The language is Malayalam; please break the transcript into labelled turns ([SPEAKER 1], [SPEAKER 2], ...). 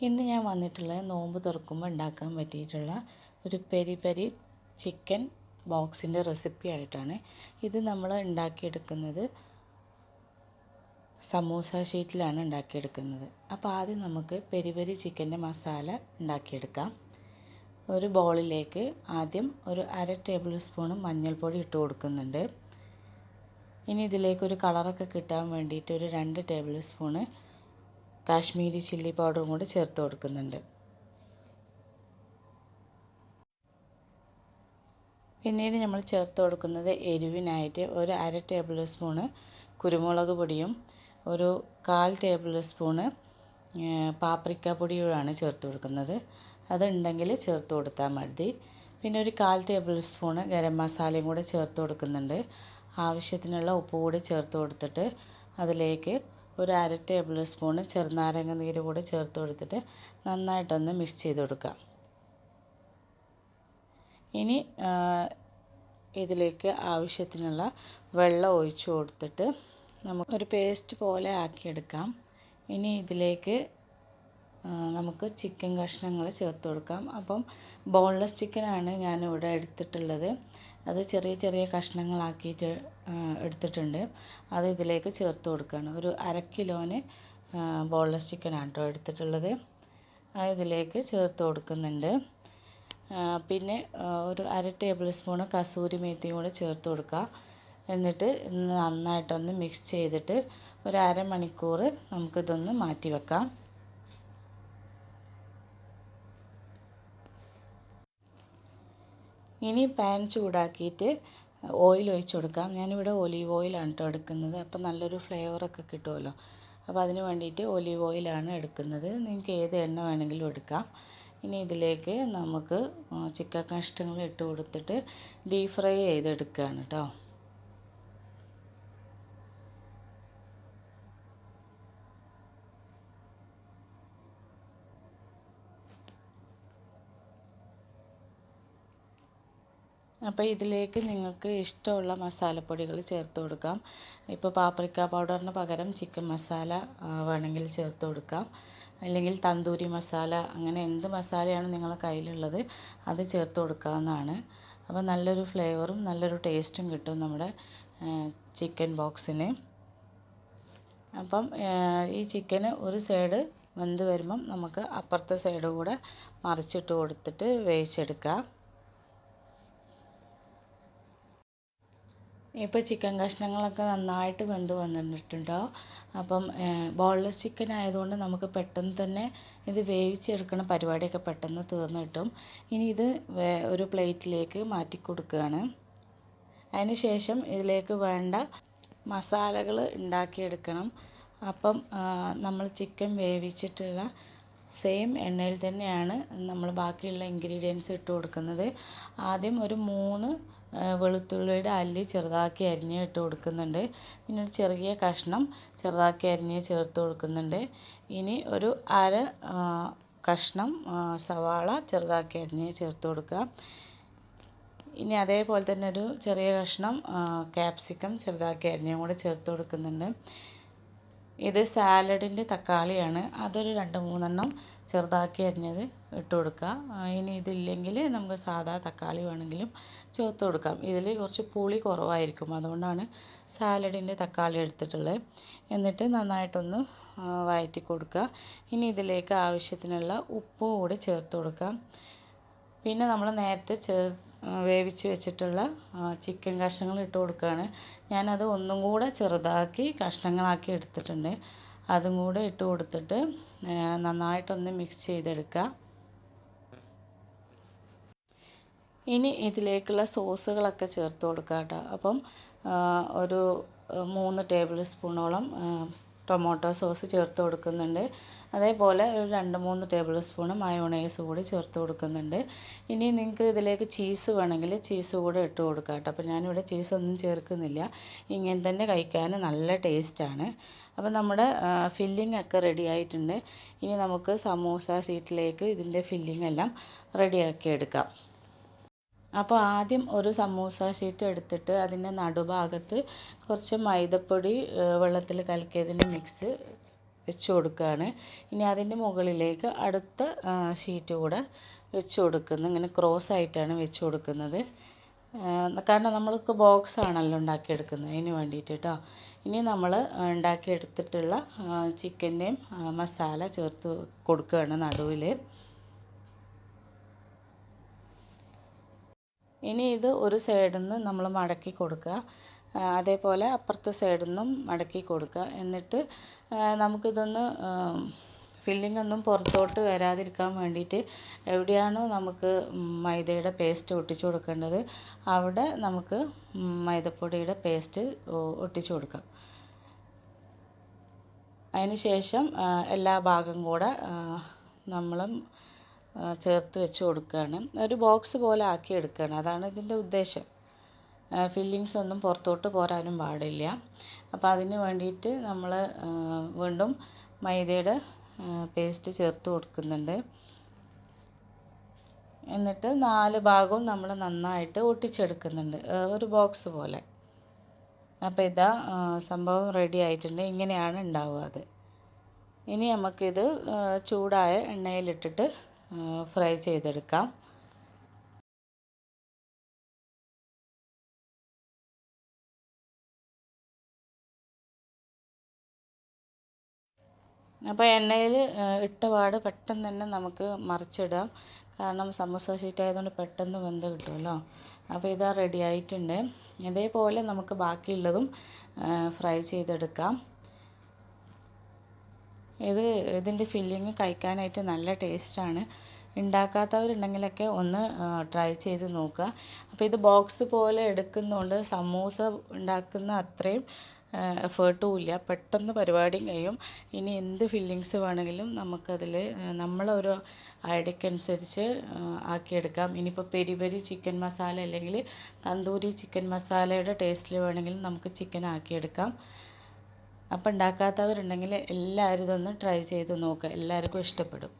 [SPEAKER 1] ഇന്ന് ഞാൻ വന്നിട്ടുള്ളത് നോമ്പ് തുറക്കുമ്പോൾ ഉണ്ടാക്കാൻ പറ്റിയിട്ടുള്ള ഒരു പെരി പെരി ചിക്കൻ ബോക്സിൻ്റെ റെസിപ്പി ആയിട്ടാണ്. ഇത് നമ്മൾ ഉണ്ടാക്കിയെടുക്കുന്നത് സമൂസ ഷീറ്റിലാണ് ഉണ്ടാക്കിയെടുക്കുന്നത്. അപ്പോൾ ആദ്യം നമുക്ക് പെരി പെരി ചിക്കൻ്റെ മസാല ഉണ്ടാക്കിയെടുക്കാം. ഒരു ബൗളിലേക്ക് ആദ്യം ഒരു 1/2 ടേബിൾ സ്പൂൺ മഞ്ഞൾപ്പൊടി ഇട്ട് കൊടുക്കുന്നുണ്ട്. ഇനി ഇതിലേക്ക് ഒരു കളറൊക്കെ കിട്ടാൻ വേണ്ടിയിട്ട് ഒരു 2 ടേബിൾ സ്പൂണ് കാശ്മീരി ചില്ലി പൗഡറും കൂടി ചേർത്ത് കൊടുക്കുന്നുണ്ട്. പിന്നീട് നമ്മൾ ചേർത്ത് കൊടുക്കുന്നത് എരിവിനായിട്ട് ഒരു 1/2 ടേബിൾ സ്പൂണ് കുരുമുളക് പൊടിയും ഒരു 1/4 ടേബിൾ സ്പൂണ് പാപ്രിക്ക പൊടിയുമാണ് ചേർത്ത് കൊടുക്കുന്നത്. അതുണ്ടെങ്കിൽ ചേർത്ത് കൊടുത്താൽ മതി. പിന്നെ ഒരു 1/4 ടേബിൾ സ്പൂണ് ഗരം മസാലയും കൂടെ ചേർത്ത് കൊടുക്കുന്നുണ്ട്. ആവശ്യത്തിനുള്ള ഉപ്പ് കൂടി ചേർത്ത് കൊടുത്തിട്ട് അതിലേക്ക് ഒരു 1/2 ടേബിൾ സ്പൂണ് ചെറുനാരങ്ങ നീര് കൂടി ചേർത്ത് കൊടുത്തിട്ട് നന്നായിട്ടൊന്ന് മിക്സ് ചെയ്ത് കൊടുക്കുക. ഇനി ഇതിലേക്ക് ആവശ്യത്തിനുള്ള വെള്ളം ഒഴിച്ച് കൊടുത്തിട്ട് നമുക്കൊരു പേസ്റ്റ് പോലെ ആക്കിയെടുക്കാം. ഇനി ഇതിലേക്ക് നമുക്ക് ചിക്കൻ കഷ്ണങ്ങൾ ചേർത്ത് കൊടുക്കാം. അപ്പം ബോൺലെസ് ചിക്കനാണ് ഞാനിവിടെ എടുത്തിട്ടുള്ളത്. അത് ചെറിയ ചെറിയ കഷ്ണങ്ങളാക്കിയിട്ട് എടുത്തിട്ടുണ്ട്. അത് ഇതിലേക്ക് ചേർത്ത് കൊടുക്കുകയാണ്. ഒരു 1/2 കിലോന് ബോൺലെസ് ചിക്കനാണ് കേട്ടോ എടുത്തിട്ടുള്ളത്. അത് ഇതിലേക്ക് ചേർത്ത് കൊടുക്കുന്നുണ്ട്. പിന്നെ ഒരു 1/2 ടേബിൾ സ്പൂണ് കസൂരി മേത്തിയും കൂടെ ചേർത്ത് കൊടുക്കുക. എന്നിട്ട് നന്നായിട്ടൊന്ന് മിക്സ് ചെയ്തിട്ട് ഒരു അരമണിക്കൂർ നമുക്കിതൊന്ന് മാറ്റി വെക്കാം. ഇനി പാൻ ചൂടാക്കിയിട്ട് ഓയിൽ ഒഴിച്ച് കൊടുക്കാം. ഞാനിവിടെ ഒലീവ് ഓയിലാണ് കേട്ടോ എടുക്കുന്നത്. അപ്പോൾ നല്ലൊരു ഫ്ലേവറൊക്കെ കിട്ടുമല്ലോ. അപ്പോൾ അതിന് വേണ്ടിയിട്ട് ഒലീവ് ഓയിലാണ് എടുക്കുന്നത്. നിങ്ങൾക്ക് ഏത് എണ്ണ വേണമെങ്കിലും എടുക്കാം. ഇനി ഇതിലേക്ക് നമുക്ക് ചിക്കൻ കഷ്ണങ്ങൾ ഇട്ട് കൊടുത്തിട്ട് ഡീപ് ഫ്രൈ ചെയ്തെടുക്കുകയാണ് കേട്ടോ. അപ്പോൾ ഇതിലേക്ക് നിങ്ങൾക്ക് ഇഷ്ടമുള്ള മസാലപ്പൊടികൾ ചേർത്ത് കൊടുക്കാം. ഇപ്പോൾ പാപ്രിക്ക പൗഡറിന് പകരം ചിക്കൻ മസാല വേണമെങ്കിൽ ചേർത്ത് കൊടുക്കാം. അല്ലെങ്കിൽ തന്തൂരി മസാല, അങ്ങനെ എന്ത് മസാലയാണ് നിങ്ങളുടെ കയ്യിലുള്ളത് അത് ചേർത്ത് കൊടുക്കാവുന്നതാണ്. അപ്പോൾ നല്ലൊരു ഫ്ലേവറും നല്ലൊരു ടേസ്റ്റും കിട്ടും നമ്മുടെ ചിക്കൻ ബോക്സിന്. അപ്പം ഈ ചിക്കന് ഒരു സൈഡ് വെന്ത് വരുമ്പം നമുക്ക് അപ്പുറത്തെ സൈഡ് കൂടെ മറിച്ചിട്ട് കൊടുത്തിട്ട് വേവിച്ചെടുക്കാം. ഇപ്പോൾ ചിക്കൻ കഷ്ണങ്ങളൊക്കെ നന്നായിട്ട് വെന്ത് വന്നിട്ടുണ്ടോ. അപ്പം ബോൺലെസ് ചിക്കൻ ആയതുകൊണ്ട് നമുക്ക് പെട്ടെന്ന് തന്നെ ഇത് വേവിച്ചെടുക്കണ പരിപാടിയൊക്കെ പെട്ടെന്ന് തീർന്ന് കിട്ടും. ഇനി ഇത് ഒരു പ്ലേറ്റിലേക്ക് മാറ്റി കൊടുക്കുകയാണ്. അതിന് ശേഷം ഇതിലേക്ക് വേണ്ട മസാലകൾ ഉണ്ടാക്കിയെടുക്കണം. അപ്പം നമ്മൾ ചിക്കൻ വേവിച്ചിട്ടുള്ള സെയിം എണ്ണയിൽ തന്നെയാണ് നമ്മൾ ബാക്കിയുള്ള ഇൻഗ്രീഡിയൻസ് ഇട്ട് കൊടുക്കുന്നത്. ആദ്യം ഒരു 3 വെളുത്തുള്ളിയുടെ അല്ലി ചെറുതാക്കി അരിഞ്ഞ് ഇട്ട് കൊടുക്കുന്നുണ്ട്. പിന്നെ ഒരു ചെറിയ കഷ്ണം ചെറുതാക്കി അരിഞ്ഞ് ചേർത്ത് കൊടുക്കുന്നുണ്ട്. ഇനി ഒരു 1/2 കഷ്ണം സവാള ചെറുതാക്കി അരിഞ്ഞ് ചേർത്ത് കൊടുക്കുക. ഇനി അതേപോലെ തന്നെ ഒരു ചെറിയ കഷ്ണം ക്യാപ്സിക്കം ചെറുതാക്കി അരിഞ്ഞും കൂടെ ചേർത്ത് കൊടുക്കുന്നുണ്ട്. ഇത് സാലഡിൻ്റെ തക്കാളിയാണ്. അതൊരു 2-3 എണ്ണം ചെറുതാക്കി അരിഞ്ഞത് ഇട്ട് കൊടുക്കുക. ഇനി ഇതില്ലെങ്കിൽ നമുക്ക് സാധാ തക്കാളി വേണമെങ്കിലും ചേർത്ത് കൊടുക്കാം. ഇതിൽ കുറച്ച് പുളി കുറവായിരിക്കും, അതുകൊണ്ടാണ് സാലഡിൻ്റെ തക്കാളി എടുത്തിട്ടുള്ളത്. എന്നിട്ട് നന്നായിട്ടൊന്ന് വഴറ്റി കൊടുക്കുക. ഇനി ഇതിലേക്ക് ആവശ്യത്തിനുള്ള ഉപ്പ് കൂടി ചേർത്ത് കൊടുക്കാം. പിന്നെ നമ്മൾ നേരത്തെ വേവിച്ച് വെച്ചിട്ടുള്ള ചിക്കൻ കഷ്ണങ്ങൾ ഇട്ട് കൊടുക്കുകയാണ്. ഞാനത് ഒന്നും കൂടെ ചെറുതാക്കി കഷ്ണങ്ങളാക്കി എടുത്തിട്ടുണ്ട്. അതും കൂടെ ഇട്ട് കൊടുത്തിട്ട് നന്നായിട്ടൊന്ന് മിക്സ് ചെയ്തെടുക്കുക. ഇനി ഇതിലേക്കുള്ള സോസുകളൊക്കെ ചേർത്ത് കൊടുക്കുക കേട്ടോ. അപ്പം ഒരു 3 ടേബിൾ സ്പൂണോളം ടൊമാറ്റോ സോസ് ചേർത്ത് കൊടുക്കുന്നുണ്ട്. അതേപോലെ ഒരു 2-3 ടേബിൾ സ്പൂണ് മയോണൈസ് കൂടി ചേർത്ത് കൊടുക്കുന്നുണ്ട്. ഇനി നിങ്ങൾക്ക് ഇതിലേക്ക് ചീസ് വേണമെങ്കിൽ ചീസ് കൂടെ ഇട്ട് കൊടുക്കാം കേട്ടോ. അപ്പോൾ ഞാനിവിടെ ചീസൊന്നും ചേർക്കുന്നില്ല. ഇങ്ങനെ തന്നെ കഴിക്കാൻ നല്ല ടേസ്റ്റാണ്. അപ്പോൾ നമ്മുടെ ഫില്ലിംഗ് ഒക്കെ റെഡി ആയിട്ടുണ്ട്. ഇനി നമുക്ക് സമൂസ ഷീറ്റിലേക്ക് ഇതിൻ്റെ ഫില്ലിംഗ് എല്ലാം റെഡിയാക്കി എടുക്കാം. അപ്പോൾ ആദ്യം ഒരു സമൂസ ഷീറ്റ് എടുത്തിട്ട് അതിൻ്റെ നടുഭാഗത്ത് കുറച്ച് മൈദപ്പൊടി വെള്ളത്തിൽ കലക്കിയതിൻ്റെ മിക്സ് വെച്ച് കൊടുക്കുകയാണ്. ഇനി അതിൻ്റെ മുകളിലേക്ക് അടുത്ത ഷീറ്റ് കൂടെ വെച്ച് കൊടുക്കുന്നു. ഇങ്ങനെ ക്രോസ് ആയിട്ടാണ് വെച്ച് കൊടുക്കുന്നത്. കാരണം നമ്മൾക്ക് ബോക്സ് ആണല്ലോ ഉണ്ടാക്കിയെടുക്കുന്നത്, അതിന് വേണ്ടിയിട്ട് കേട്ടോ. ഇനി നമ്മൾ ഉണ്ടാക്കിയെടുത്തിട്ടുള്ള ചിക്കൻ്റെയും മസാല ചേർത്ത് കൊടുക്കുകയാണ് നടുവിൽ. ഇനി ഇത് ഒരു സൈഡിൽ നിന്ന് നമ്മൾ മടക്കി കൊടുക്കുക, അതേപോലെ അപ്പുറത്തെ സൈഡിൽ നിന്നും മടക്കി കൊടുക്കുക. എന്നിട്ട് നമുക്കിതൊന്ന് ഫില്ലിംഗ് ഒന്നും പുറത്തോട്ട് വരാതിരിക്കാൻ വേണ്ടിയിട്ട് എവിടെയാണോ നമുക്ക് മൈദയുടെ പേസ്റ്റ് ഒട്ടിച്ചു കൊടുക്കേണ്ടത് അവിടെ നമുക്ക് മൈദപ്പൊടിയുടെ പേസ്റ്റ് ഒട്ടിച്ചു കൊടുക്കാം. അതിന് ശേഷം എല്ലാ ഭാഗം കൂടെ നമ്മൾ ചേർത്ത് വെച്ച് കൊടുക്കുകയാണ്. ഒരു ബോക്സ് പോലെ ആക്കി എടുക്കുകയാണ്, അതാണ് ഇതിൻ്റെ ഉദ്ദേശം. ഫില്ലിങ്സ് ഒന്നും പുറത്തോട്ട് പോരാനും പാടില്ല. അപ്പോൾ അതിന് വേണ്ടിയിട്ട് നമ്മൾ വീണ്ടും മൈദയുടെ പേസ്റ്റ് ചേർത്ത് കൊടുക്കുന്നുണ്ട്. എന്നിട്ട് 4 ഭാഗവും നമ്മൾ നന്നായിട്ട് ഒട്ടിച്ചെടുക്കുന്നുണ്ട്, ഒരു ബോക്സ് പോലെ. അപ്പോൾ ഇതാ സംഭവം റെഡി ആയിട്ടുണ്ട്. ഇങ്ങനെയാണ് ഉണ്ടാവുക അത്. ഇനി നമുക്കിത് ചൂടായ എണ്ണയിലിട്ടിട്ട് ഫ്രൈ ചെയ്തെടുക്കാം. അപ്പോൾ എണ്ണയിൽ ഇട്ട പാട് പെട്ടെന്ന് തന്നെ നമുക്ക് മറിച്ചിടാം, കാരണം സമൂസ ഷീറ്റ് ആയതുകൊണ്ട് പെട്ടെന്ന് വെന്ത് കിട്ടുമല്ലോ. അപ്പോൾ ഇതാ റെഡി ആയിട്ടുണ്ട്. ഇതേപോലെ നമുക്ക് ബാക്കിയുള്ളതും ഫ്രൈ ചെയ്തെടുക്കാം. ഇതിൻ്റെ ഫില്ലിങ് കഴിക്കാനായിട്ട് നല്ല ടേസ്റ്റാണ്. ഉണ്ടാക്കാത്തവരുണ്ടെങ്കിലൊക്കെ ഒന്ന് ട്രൈ ചെയ്ത് നോക്കുക. അപ്പോൾ ഇത് ബോക്സ് പോലെ എടുക്കുന്നതുകൊണ്ട് സമൂസ ഉണ്ടാക്കുന്ന അത്രയും എഫേർട്ടും ഇല്ല, പെട്ടെന്ന് പരിപാടിയും കഴിയും. ഇനി എന്ത് ഫില്ലിങ്സ് വേണമെങ്കിലും നമുക്കതിൽ നമ്മളൊരു ഐഡിയക്കനുസരിച്ച് ആക്കിയെടുക്കാം. ഇനിയിപ്പോൾ പെരി പെരി ചിക്കൻ മസാല അല്ലെങ്കിൽ തന്തൂരി ചിക്കൻ മസാലയുടെ ടേസ്റ്റിൽ വേണമെങ്കിലും നമുക്ക് ചിക്കൻ ആക്കിയെടുക്കാം. അപ്പോൾ ഉണ്ടാക്കാത്തവരുണ്ടെങ്കിൽ എല്ലാവരും ഇതൊന്ന് ട്രൈ ചെയ്ത് നോക്കുക, എല്ലാവർക്കും ഇഷ്ടപ്പെടും.